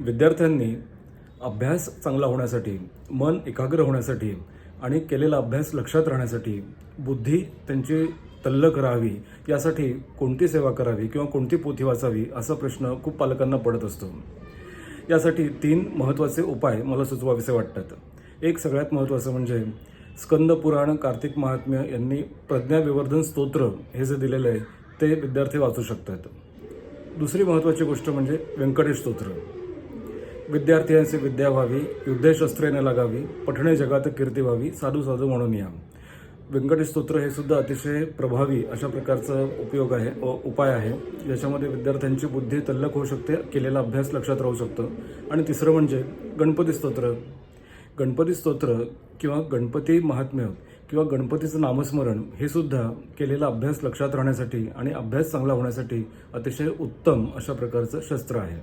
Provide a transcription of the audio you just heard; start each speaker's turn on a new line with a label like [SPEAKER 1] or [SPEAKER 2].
[SPEAKER 1] विद्यार्थ्यांनी अभ्यास चांगला होण्यासाठी, मन एकाग्र होण्यासाठी आणि केलेला अभ्यास लक्षात राहण्यासाठी, बुद्धी त्यांची तल्लख राहावी यासाठी कोणती सेवा करावी किंवा कोणती पोथी वाचावी असा प्रश्न खूप पालकांना पडत असतो. यासाठी 3 महत्त्वाचे उपाय मला सुचवावेसे वाटतात. एक सगळ्यात महत्त्वाचं म्हणजे स्कंद पुराण, कार्तिक महात्म्य यांनी प्रज्ञाविवर्धन स्तोत्र हे जे दिलेलं आहे ते विद्यार्थी वाचू शकतात. दुसरी महत्त्वाची गोष्ट म्हणजे व्यंकटेश स्तोत्र. विद्यार्थ्यांची विद्या व्हावी, युद्धशस्त्रे न लागावी, पठणे जगात कीर्ती व्हावी, साधू साधू म्हणून या. व्यंकटेश स्तोत्र हे सुद्धा अतिशय प्रभावी अशा प्रकारचा उपाय आहे. याच्यामध्ये विद्यार्थ्यांची बुद्धी तल्लख होऊ शकते, केलेला अभ्यास लक्षात राहू शकतो. आणि तिसरं म्हणजे गणपती स्तोत्र. गणपती स्तोत्र किंवा गणपती महात्म्य किंवा गणपतीचं नामस्मरण हे सुद्धा केलेला अभ्यास लक्षात राहण्यासाठी आणि अभ्यास चांगला होण्यासाठी अतिशय उत्तम अशा प्रकारचं शस्त्र आहे.